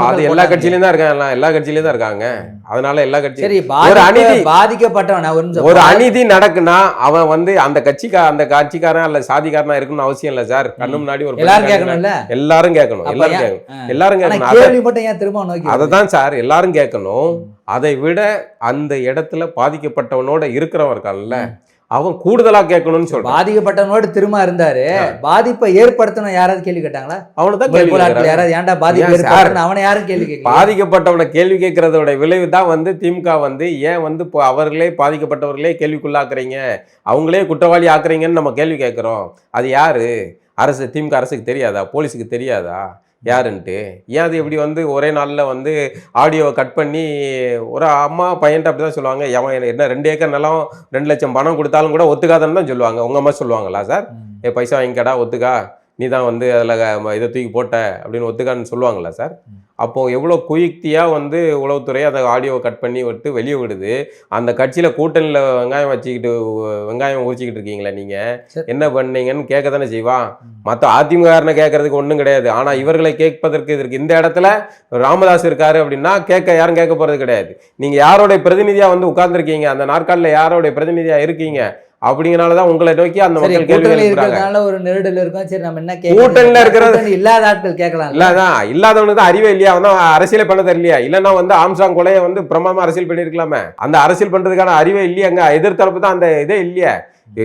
அது எல்லா கட்சியிலயும் தான் இருக்காங்க, எல்லா கட்சியிலயும் தான் இருக்காங்க. அதனால எல்லா கட்சியும் ஒரு அநீதி பாதிக்கப்பட்டவன் ஒரு அநீதி நடக்குன்னா அவன் வந்து அந்த கட்சிக்காரன் அல்ல சாதிக்காரனா இருக்கணும்னு அவசியம் இல்ல சார். கண்ணு முன்னாடி ஒரு எல்லாரும் கேட்கணும் அததான் சார் எல்லாரும் கேட்கணும். அதை விட அந்த இடத்துல பாதிக்கப்பட்டவனோட இருக்கிறவன் இருக்கான்ல அவன் கூடுதலா கேட்கணும்னு சொல்றான். பாதிக்கப்பட்டவனோட திரும்ப இருந்தாரு, பாதிப்பை ஏற்படுத்தணும் யாராவது கேள்வி கேட்டாங்களா? அவனுதான் யாராவது ஏன்டா பாதிப்பு அவனை யாரும் கேள்வி கேட்க, பாதிக்கப்பட்டவனை கேள்வி கேட்கறதோட விளைவு தான் வந்து திமுக வந்து ஏன் வந்து அவர்களே பாதிக்கப்பட்டவர்களே கேள்விக்குள்ளாக்குறீங்க, அவங்களே குற்றவாளி ஆக்குறீங்கன்னு நம்ம கேள்வி கேட்கிறோம். அது யாரு? திமுக அரசுக்கு தெரியாதா, போலீஸுக்கு தெரியாதா யாருன்ட்டு? ஏன் அது எப்படி வந்து ஒரே நாளில் வந்து ஆடியோவை கட் பண்ணி ஒரு அம்மா பையன்ட்டு அப்படி தான் சொல்லுவாங்க, எவன் என்ன 2 ஏக்கர் நிலம் 2 லட்சம் பணம் கொடுத்தாலும் கூட ஒத்துக்காதன்னு தான் சொல்லுவாங்க. உங்கள் அம்மா சொல்லுவாங்களா சார்? பைசா வாங்கிக்கடா ஒத்துக்கா, நீ தான் வந்து அதில் இதை தூக்கி போட்ட அப்படின்னு ஒத்துக்கான்னு சொல்லுவாங்களா சார்? அப்போது எவ்வளோ குயுக்தியாக வந்து உளவுத்துறை அதை ஆடியோவை கட் பண்ணி விட்டு வெளியே விடுது. அந்த கட்சியில் கூட்டணியில் வெங்காயம் உரிச்சிக்கிட்டு இருக்கீங்களா நீங்கள், என்ன பண்ணீங்கன்னு கேட்க தானே செய்வான். மற்ற அதிமுககாரனை கேட்கறதுக்கு ஒன்றும் கிடையாது. ஆனால் இவர்களை கேட்பதற்கு இதற்கு இந்த இடத்துல ராமதாஸ் இருக்காரு அப்படின்னா யாரும் கேட்க போகிறது கிடையாது. நீங்கள் யாரோடைய பிரதிநிதியாக வந்து உட்கார்ந்துருக்கீங்க, அந்த நாற்காலில் யாரோடைய பிரதிநிதியாக இருக்கீங்க அப்படிங்கறனாலதான் உங்களை நோக்கி அந்த மக்கள் கேள்வி எழுப்புறாங்க. ஒரு நெருடல் இருக்கும். சரி, நம்ம என்ன கூட்டணியில இருக்கிறது இல்லாத ஆட்கள் கேட்கலாம். இல்லதான் இல்லாதவனுக்கு தான் அறிவே இல்லையா, அவன் அரசியலே பண்ண தெரியலையா? இல்லன்னா வந்து ஆம்சாங் கொலையை வந்து பிரமாமா அரசியல் பண்ணிருக்கலாமே. அந்த அரசியல் பண்றதுக்கான அறிவே இல்லையாங்க. எதிர்த்தரப்பு தான் அந்த இதே இல்லையா.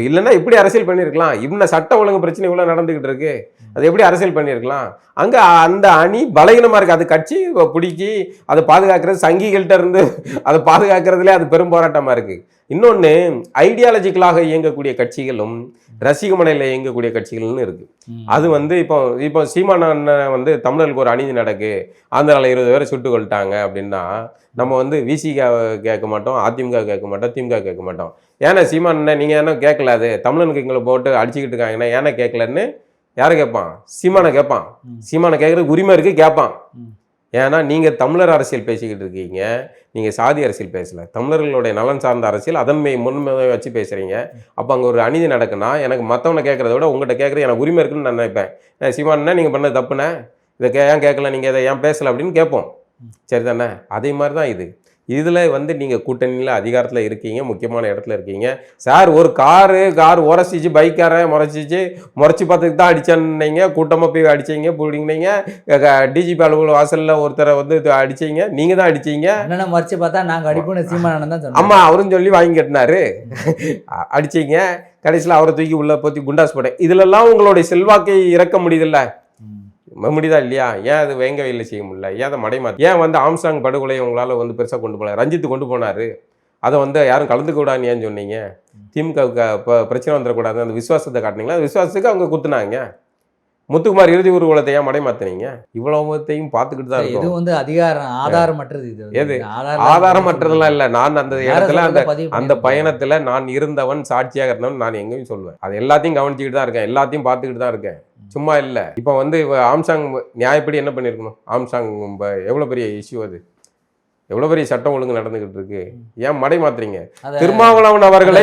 இல்லைன்னா இப்படி அரசியல் பண்ணிருக்கலாம். இன்னும் சட்ட ஒழுங்கு பிரச்சனை இவ்வளவு நடந்துகிட்டு இருக்கு, அது எப்படி அரசியல் பண்ணிருக்கலாம்? அங்க அந்த அணி பலகீனமா இருக்கு. அது கட்சி பிடிச்சி அதை பாதுகாக்கிறது, சங்கிகள்கிட்ட இருந்து அதை பாதுகாக்கிறதுல அது பெரும் போராட்டமா இருக்கு. இன்னொன்று, ஐடியாலஜிக்கலாக இயங்கக்கூடிய கட்சிகளும் ரசிகமனையில் இயங்கக்கூடிய கட்சிகள்னு இருக்கு. அது வந்து இப்போ சீமான் அண்ணன் வந்து தமிழர்களுக்கு ஒரு அநீதி நடக்கு, ஆந்திராவில் 20 பேரை சுட்டு கொள்ளிட்டாங்க அப்படின்னா நம்ம வந்து விசிக கேட்க மாட்டோம், அதிமுக கேட்க மாட்டோம், திமுக கேட்க மாட்டோம். ஏன்னா சீமான் அண்ணன் நீங்கள் ஏன்னா கேட்கல, அது தமிழனுக்கு எங்களை போட்டு அடிச்சுக்கிட்டு இருக்காங்கன்னா ஏன்னா கேட்கலன்னு யாரை கேட்பான்? சீமானை கேட்பான். சீமானை கேட்கறதுக்கு உரிமை இருக்கு, கேட்பான். ஏன்னா நீங்கள் தமிழர் அரசியல் பேசிக்கிட்டு இருக்கீங்க, நீங்கள் சாதி அரசியல் பேசலை, தமிழர்களுடைய நலன் சார்ந்த அரசியல் அதன் முன்மை வச்சு பேசுகிறீங்க. அப்போ அங்கே ஒரு அநீதி நடக்குன்னா எனக்கு மற்றவனை கேட்குறத விட உங்கள்கிட்ட கேட்குறது எனக்கு உரிமை இருக்குன்னு நான் நினைப்பேன். சீமானா நீங்கள் பண்ணது தப்புண்ணே, இதை ஏன் கேட்கல, நீங்கள் இதை ஏன் பேசலை அப்படின்னு கேட்போம். சரி தானே? அதே மாதிரி தான் இது. இதில் வந்து நீங்கள் கூட்டணியில் அதிகாரத்தில் இருக்கீங்க, முக்கியமான இடத்துல இருக்கீங்க. சார் ஒரு கார் உரசிச்சு, பைக்காரன் முறைச்சி பார்த்துக்கு தான் அடிச்சேன்னீங்க, கூட்டமாக போய் அடிச்சிங்க, பிடிங்கினீங்க. டிஜிபி அலுவலக வாசலில் ஒருத்தரை வந்து அடிச்சிங்க, நீங்கள் தான் அடிச்சிங்க. என்னென்ன முறைச்சி பார்த்தா நாங்கள் அடிப்போம்னு சீமானன் தான் சொன்னோம். ஆமாம், அவரும் சொல்லி வாங்கி கட்டினாரு, அடிச்சிங்க. கடைசியில் அவரை தூக்கி உள்ள போத்தி குண்டாஸ் போட்டேன். இதிலெல்லாம் உங்களுடைய செல்வாக்கை இறக்க முடியுதில்ல, முடியுதா இல்லையா? ஏன் அது வேங்க வெயில செய்ய முடியல? ஏன் அதை மடைமாற்றி? ஏன் வந்து ஆம்சாங் படுகொலை உங்களால் வந்து பெருசாக கொண்டு போனார்? ரஞ்சித்து கொண்டு போனார், அதை வந்து யாரும் கலந்துக்க கூடாதுன்னு ஏன் சொன்னீங்க? திமுகவுக்கு இப்போ பிரச்சனை வந்துடக்கூடாது அந்த விசுவாசத்தை காட்டினீங்களா? அந்த விசுவாசத்துக்கு அவங்க குத்துனாங்க. முத்துக்குமார் இறுதி ஊர்வலத்தை ஏன் மடைமாத்தினீங்க? இவ்வளவுத்தையும் பார்த்துக்கிட்டு தான் இருக்கும். இது வந்து அதிகாரம் ஆதாரமற்றது. இது எது ஆதாரமற்றதெல்லாம் இல்லை. நான் அந்த இடத்துல அந்த பயணத்துல நான் இருந்தவன், சாட்சியாக இருந்தவன் நான் எங்கேயும் சொல்லுவேன். அது எல்லாத்தையும் கவனிச்சுக்கிட்டு தான் இருக்கேன், எல்லாத்தையும் பார்த்துக்கிட்டு தான் இருக்கேன், சும்மா இல்லை. இப்போ வந்து ஆம்சாங் நியாயப்படி என்ன பண்ணியிருக்கணும்? ஆம்சாங் எவ்வளோ பெரிய இஷ்யூ, அது எவ்வளோ பெரிய சட்டம் ஒழுங்கு நடந்துகிட்டு இருக்கு, ஏன் மடை மாத்துறீங்க? திருமாவளவன் அவர்களை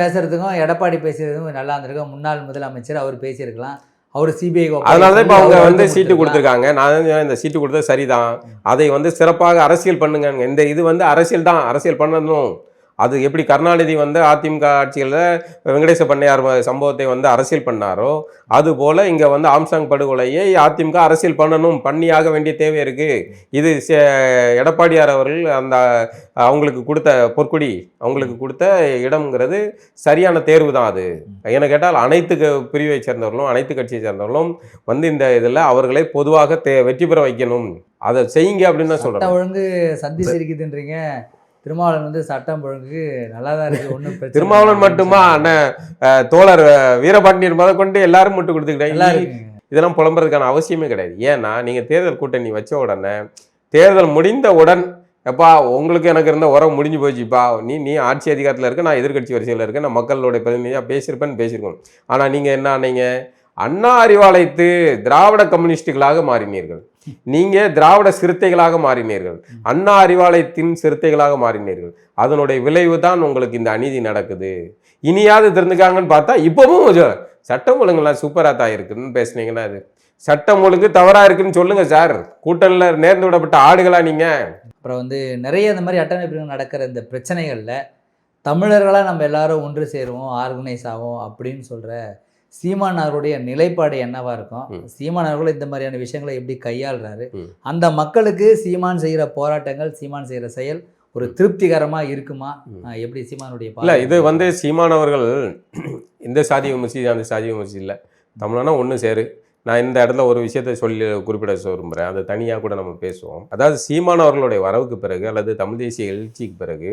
பேசுறதுக்கும் எடப்பாடி பேசுறதுக்கும் நல்லா இருந்திருக்கும். முன்னாள் முதலமைச்சர் அவர் பேசியிருக்கலாம், அவர் சிபிஐ. அதனாலதான் இப்போ அவங்க வந்து சீட்டு கொடுத்துருக்காங்க. நான் இந்த சீட்டு கொடுத்தது சரிதான், அதை வந்து சிறப்பாக அரசியல் பண்ணுங்க. இந்த இது வந்து அரசியல் தான், அரசியல் பண்ணணும். அது எப்படி கருணாநிதி வந்து அதிமுக ஆட்சிகளில் வெங்கடேச பண்ணையார் சம்பவத்தை வந்து அரசியல் பண்ணாரோ, அதுபோல் இங்கே வந்து ஆம்சாங் படுகொலையை அதிமுக அரசியல் பண்ணியாக வேண்டிய தேவை இருக்குது. இது எடப்பாடியார் அவர்கள் அந்த அவங்களுக்கு கொடுத்த பொற்குடி, அவங்களுக்கு கொடுத்த இடம்ங்கிறது சரியான தேர்வு தான். அது என்ன கேட்டால் அனைத்து பிரிவை சேர்ந்தவர்களும் அனைத்து கட்சியை சேர்ந்தவர்களும் வந்து இந்த இதில் அவர்களை பொதுவாக வெற்றி பெற வைக்கணும், அதை செய்யுங்க அப்படின்னு தான் சொல்கிறேன். ஒழுங்கு சந்திச்சிருக்குதுன்றீங்க. திருமாவளவன் வந்து சட்டம் ஒழுங்கு நல்லா தான் இருக்கு, ஒன்றும் திருமாவளவன் மட்டுமா அண்ணன் தோழர் வீரபாண்டியன் முத கொண்டு எல்லாரும் முட்டு கொடுத்துக்கிட்டாங்க. இதெல்லாம் புலம்புறதுக்கான அவசியமே கிடையாது. ஏன்னா நீங்கள் தேர்தல் கூட்டணி வச்ச உடனே, தேர்தல் முடிந்தவுடன் எப்பா உங்களுக்கு எனக்கு இருந்த உறவு முடிஞ்சு போச்சுப்பா, நீ ஆட்சி அதிகாரத்தில் இருக்க, நான் எதிர்கட்சி வரிசையில் இருக்கேன், நான் மக்களோட பிரதிநிதியாக பேசியிருக்கணும். ஆனால் நீங்கள் என்ன ஆனீங்க? அண்ணா அறிவாலயத்து திராவிட கம்யூனிஸ்டுகளாக மாறினீர்கள், நீங்கள் திராவிட சிறுத்தைகளாக மாறினீர்கள், அண்ணா அறிவாலயத்தின் சிறுத்தைகளாக மாறினீர்கள். அதனுடைய விளைவு தான் உங்களுக்கு இந்த அநீதி நடக்குது. இனியாவது தெரிஞ்சுக்காங்கன்னு பார்த்தா இப்பவும் சட்டம் ஒழுங்குலாம் சூப்பராக தான் இருக்குன்னு பேசுனீங்கன்னா, அது சட்டம் ஒழுங்கு தவறாக இருக்குன்னு சொல்லுங்க சார். கூட்டணியில் நேர்ந்து விடப்பட்ட ஆடுகளா நீங்க? அப்புறம் வந்து நிறைய இந்த மாதிரி அட்டமை பிரிவு நடக்கிற இந்த பிரச்சனைகளில் தமிழர்களாக நம்ம எல்லாரும் ஒன்று சேருவோம், ஆர்கனைஸ் ஆகும் அப்படின்னு சொல்கிற சீமான் அவருடைய நிலைப்பாடு என்னவா இருக்கும்? சீமான் அவர்கள் இந்த மாதிரியான விஷயங்களை எப்படி கையாளுறாரு? அந்த மக்களுக்கு சீமான் செய்கிற போராட்டங்கள், சீமான் செய்கிற செயல் ஒரு திருப்திகரமா இருக்குமா? எப்படி சீமானுடைய இல்லை, இது வந்து சீமான் அவர்கள் இந்த சாதி விமர்சி அந்த சாதி விமர்சி இல்லை, தமிழனா ஒன்று சேரு, நான் இந்த இடத்துல ஒரு விஷயத்தை சொல்லி குறிப்பிட விரும்புகிறேன். அது தனியாக கூட நம்ம பேசுவோம். அதாவது சீமான் அவர்களுடைய வரவுக்கு பிறகு அல்லது தமிழ் தேசிய எழுச்சிக்கு பிறகு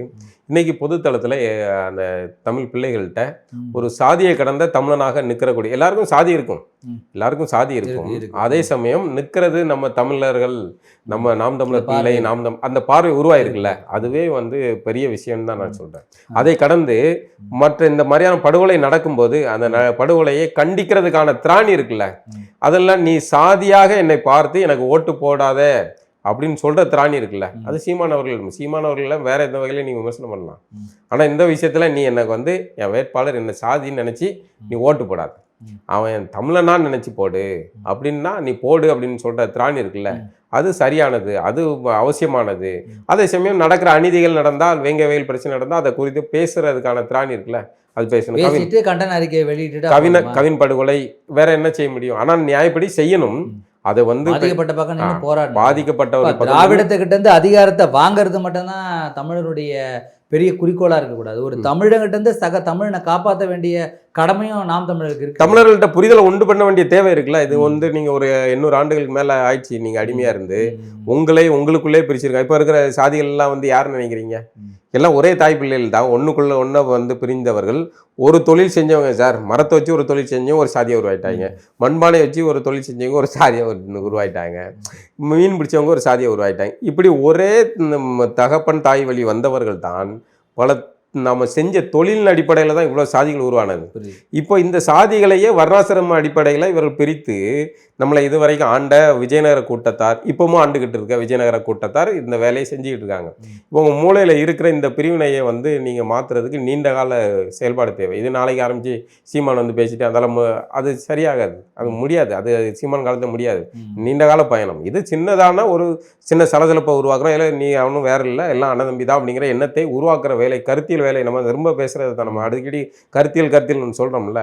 இன்னைக்கு பொதுத்தளத்தில் அந்த தமிழ் பிள்ளைகள்கிட்ட ஒரு சாதியை கடந்த தமிழனாக நிற்கிறக்கூடிய எல்லாருக்கும் சாதி இருக்கும், எல்லாருக்கும் சாதி இருக்கும். அதே சமயம் நிற்கிறது நம்ம தமிழர்கள், நம்ம நாம் தமிழர் பிள்ளை, அந்த பார்வை உருவாயிருக்குல்ல, அதுவே வந்து பெரிய விஷயம் தான் நான் சொல்றேன். அதை கடந்து மற்ற இந்த மாதிரியான படுகொலை நடக்கும்போது அந்த படுகொலையை கண்டிக்கிறதுக்கான திராணி இருக்குல்ல, அதெல்லாம் நீ சாதியாக என்னை பார்த்து எனக்கு ஓட்டு போடாத அப்படின்னு சொல்ற திராணி இருக்குல்ல, அது சீமானவர்கள் வேற எந்த வகையில நீங்க விமர்சனம் பண்ணலாம். ஆனா இந்த விஷயத்துல நீ எனக்கு வந்து என் வேட்பாளர் என்ன சாதின்னு நினைச்சு நீ ஓட்டு போடாது, அவன் தமிழனா நினைச்சு போடு அப்படின்னா நீ போடு அப்படின்னு சொல்ற திராணி இருக்குல்ல, அது சரியானது, அது அவசியமானது. அதே சமயம் நடக்கிற அநீதிகள் நடந்தால், வேங்க வயல் பிரச்சனை நடந்தால் அதை குறித்து பேசுறதுக்கான திராணி இருக்குல்ல, அது பேசணும். கண்டன அறிக்கையை வெளியிட்டு கவின் படுகொலை வேற என்ன செய்ய முடியும்? ஆனால் நியாயப்படி செய்யணும். அதை வந்து பாதிக்கப்பட்ட பக்கம் போராட்டம், பாதிக்கப்பட்ட திராவிடத்துக்கிட்ட இருந்து அதிகாரத்தை வாங்கறது மட்டும்தான் தமிழருடைய பெரிய குறிக்கோளா இருக்கக்கூடாது. ஒரு தமிழகிட்ட இருந்து சக தமிழனை காப்பாற்ற வேண்டிய கடமையும் நாம் தமிழருக்கு இருக்கு. தமிழர்கள்ட்ட புரிதலை உண்டு பண்ண வேண்டிய தேவை இருக்குல்ல. இது வந்து நீங்க ஒரு 800 ஆண்டுகளுக்கு மேல ஆயிடுச்சு நீங்க அடிமையா இருந்து உங்களுக்குள்ளே பிரிச்சிருக்காங்க. இப்ப இருக்கிற சாதிகள் எல்லாம் வந்து யாருன்னு நினைக்கிறீங்க? எல்லாம் ஒரே தாய் பிள்ளைகள் தான், ஒண்ணுக்குள்ள ஒன்ன வந்து பிரிந்தவர்கள். ஒரு தொழில் செஞ்சவங்க சார், மரத்தை வச்சு ஒரு தொழில் செஞ்சவங்க ஒரு சாதியை உருவாயிட்டாங்க, மண்பானை வச்சு ஒரு தொழில் செஞ்சவங்க ஒரு சாதியை உருவாயிட்டாங்க, மீன் பிடிச்சவங்க ஒரு சாதியை உருவாயிட்டாங்க. இப்படி ஒரே தகப்பன் தாய் வழி வந்தவர்கள் தான் பல நம்ம செஞ்ச தொழிலின் அடிப்படையில் தான் இவ்வளோ சாதிகள் உருவானது. இப்போ இந்த சாதிகளையே வர்ணாசிரம அடிப்படையில் இவர்கள் பிரித்து நம்மளை இதுவரைக்கும் ஆண்ட விஜயநகர கூட்டத்தார், இப்பவும் ஆண்டுகிட்டு இருக்க விஜயநகர கூட்டத்தார் இந்த வேலையை செஞ்சுக்கிட்டு இருக்காங்க. இப்போ உங்கள் மூளையில் இருக்கிற இந்த பிரிவினையை வந்து நீங்கள் மாற்றுறதுக்கு நீண்ட கால செயல்பாடு தேவை. இது நாளைக்கு ஆரம்பித்து சீமான் வந்து பேசிட்டு அதெல்லாம் அது சரியாகாது, அது முடியாது, அது சீமான் காலத்தில் முடியாது. நீண்ட கால பயணம் இது. சின்னதான ஒரு சின்ன சலசலப்பை உருவாக்குறோம், இல்லை நீ அவனும் வேற இல்லை எல்லாம் அண்ணதம்பி தான் அப்படிங்கிற எண்ணத்தை உருவாக்குற வேலை, கருத்தியல் வேலை. நம்ம ரொம்ப பேசுறது தான், நம்ம அடிக்கடி கருத்தியல் சொல்கிறோம்ல.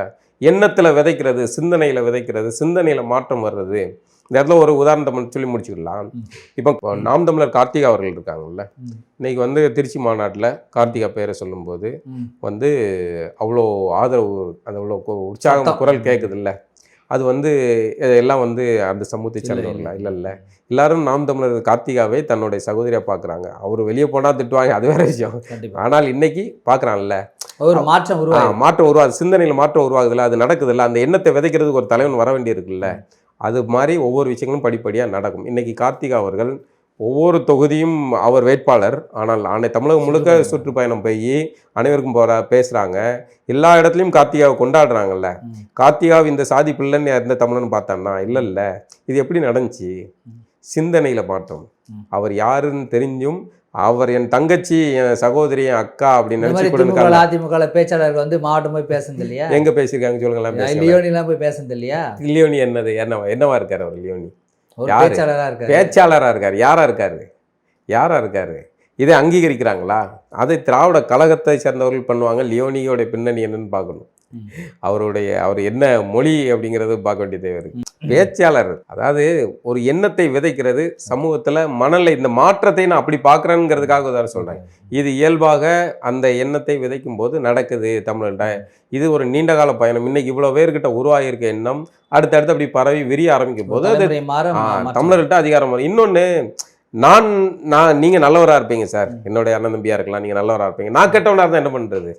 எண்ணத்தில் விதைக்கிறது, சிந்தனையில் விதைக்கிறது, சிந்தனையில் மாற்றம் வர்றது. இந்த இடத்துல ஒரு உதாரணத்தை சொல்லி முடிச்சுக்கலாம். இப்போ நாம் தமிழர் கார்த்திகா அவர்கள் இருக்காங்கல்ல, இன்னைக்கு வந்து திருச்சி மாநாட்டில் கார்த்திகா பேரை சொல்லும்போது வந்து அவ்வளோ ஆதரவு, அது அவ்வளோ உற்சாகம் குரல் கேட்குது இல்லை. அது வந்து எல்லாம் வந்து அந்த சமூகத்தை சேர்ந்தவர்களா? இல்லை, எல்லாரும் நாம் தமிழர் கார்த்திகாவை தன்னுடைய சகோதரியாக பார்க்குறாங்க. அவர் வெளியே போனால் திட்டுவாங்க, அது வேற விஷயம். ஆனால் இன்னைக்கு பார்க்குறான்ல, ஒரு மாற்றம் உருவாகுது, சிந்தனையில் மாற்றம் உருவாகுதுல்ல, அது நடக்குதுல்ல. அந்த எண்ணத்தை விதைக்கிறதுக்கு ஒரு தலைவன் வர வேண்டி இருக்குல்ல. அது மாதிரி ஒவ்வொரு விஷயங்களும் படிப்படியாக நடக்கும். இன்னைக்கு கார்த்திகா அவர்கள் ஒவ்வொரு தொகுதியும் அவர் வேட்பாளர், ஆனால் தமிழகம் முழுக்க சுற்றுப்பயணம் போய் அனைவருக்கும் பேசுகிறாங்க. எல்லா இடத்துலையும் கார்த்திகாவை கொண்டாடுறாங்கல்ல. கார்த்திகாவை இந்த சாதி பிள்ளைன்னு இருந்த தமிழன்னு பார்த்தான்னா இல்லை, இது எப்படி நடந்துச்சு? சிந்தனையில் மாற்றம். அவர் யாருன்னு தெரிஞ்சும் அவர் என் தங்கச்சி, என் சகோதரி, என் அக்கா அப்படின்னு நினைச்சு கொடுங்க. அதிமுக பேச்சாளர்கள் வந்து மாவட்டம் போய் பேசுனது இல்லையா? எங்க பேசியிருக்காங்க சொல்லுங்களேன். லியோனிலாம் போய் பேசுனது இல்லையா? லியோனி என்னவா இருக்காரு அவர்? லியோனி பேச்சாளராக இருக்காரு. யாரா இருக்காரு? இதை அங்கீகரிக்கிறாங்களா? அதை திராவிட கழகத்தை சேர்ந்தவர்கள் பண்ணுவாங்க. லியோனியோட பின்னணி என்னன்னு பார்க்கணும். அவர் என்ன மொழி அப்படிங்கிறது பார்க்க வேண்டிய தேவை இருக்கு. பேச்சாளர், அதாவது ஒரு எண்ணத்தை விதைக்கிறது சமூகத்துல மணலை, இந்த மாற்றத்தை நான் அப்படி பார்க்குறேங்கிறதுக்காக தான் சொல்றேன். இது இயல்பாக அந்த எண்ணத்தை விதைக்கும் போது நடக்குது தமிழ்கிட்ட. இது ஒரு நீண்ட கால பயணம். இன்னைக்கு இவ்வளவு பேர்கிட்ட உருவாகியிருக்க எண்ணம் அடுத்தடுத்து அப்படி பரவி விரிய ஆரம்பிக்கும் போது அது தமிழர்கிட்ட அதிகாரம் வரும். இன்னொன்னு, நீங்க நல்லவரா இருப்பீங்க சார், என்னுடைய அண்ணன் தம்பியா இருக்கலாம், நீங்க நல்லவரா இருப்பீங்க. நான் கெட்டவனா இருந்தா என்ன பண்றது?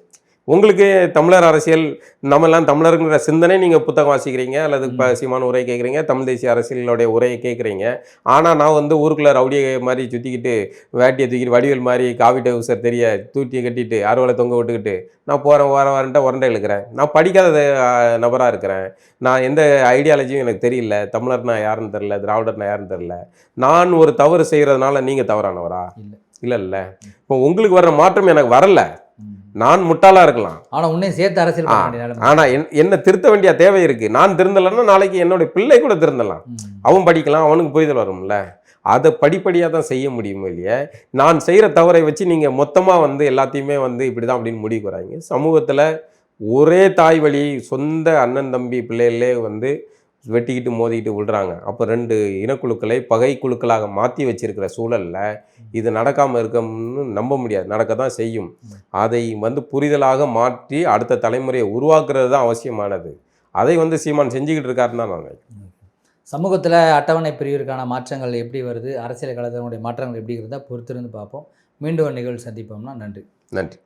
உங்களுக்கு தமிழர் அரசியல், நம்மெல்லாம் தமிழருங்கிற சிந்தனை, நீங்கள் புத்தகம் வாசிக்கிறீங்க அல்லது இப்போ சீமான உரை கேட்குறீங்க, தமிழ் தேசிய அரசியலுடைய உரையை கேட்குறீங்க. ஆனால் நான் வந்து ஊருக்குள்ள ரவுடியை மாதிரி சுற்றிக்கிட்டு வேட்டியை தூக்கிட்டு வடிவேல் மாதிரி காவி டவுசர் தெரிய தூட்டியை கட்டிட்டு அறுவலை தொங்க விட்டுக்கிட்டு நான் வரேன்ட்டு உரண்டை இழுக்கிறேன். நான் படிக்காத நபராக இருக்கிறேன். நான் எந்த ஐடியாலஜியும் எனக்கு தெரியல. தமிழர்னா யாருன்னு தெரில, திராவிடர்னா யாருன்னு தெரில. நான் ஒரு தவறு செய்கிறதுனால நீங்கள் தவறானவரா? இல்லை. இப்போ உங்களுக்கு வர்ற மாற்றம் எனக்கு வரல. நான் முட்டாளா இருக்கலாம், ஆனா உன்னை சேர்த்து அரசியல். ஆனா என்ன திருத்த வேண்டிய தேவை இருக்கு. நான் திருந்தலன்னா நாளைக்கு என்னுடைய பிள்ளை கூட திருந்தலாம், அவன் படிக்கலாம், அவனுக்கு புரிதல் வரும்ல. அதை படிப்படியாக தான் செய்ய முடியுமோ இல்லையா? நான் செய்கிற தவறை வச்சு நீங்கள் மொத்தமாக வந்து எல்லாத்தையுமே வந்து இப்படி தான் அப்படின்னு முடிவுக்கு வராங்க. சமூகத்தில் ஒரே தாய் வழி சொந்த அண்ணன் தம்பி பிள்ளைகளே வந்து வெட்டிக்கிட்டு மோதிக்கிட்டு விடுறாங்க. அப்போ 2 இனக்குழுக்களை பகை குழுக்களாக மாற்றி வச்சிருக்கிற சூழலில் இது நடக்காமல் இருக்கணும்னு நம்ப முடியாது, நடக்க தான் செய்யும். அதை வந்து புரிதலாக மாற்றி அடுத்த தலைமுறையை உருவாக்குறது தான் அவசியமானது. அதை வந்து சீமான் செஞ்சுக்கிட்டு இருக்காருன்னு தான் நான் நினைக்கிறேன். சமூகத்தில் அட்டவணை பிரிவிற்கான மாற்றங்கள் எப்படி வருது, அரசியல் களத்தினுடைய மாற்றங்கள் எப்படி இருந்தால் பொறுத்திருந்து பார்ப்போம். மீண்டும் ஒரு நிகழ்வு சந்திப்போம்னா நன்றி. நன்றி.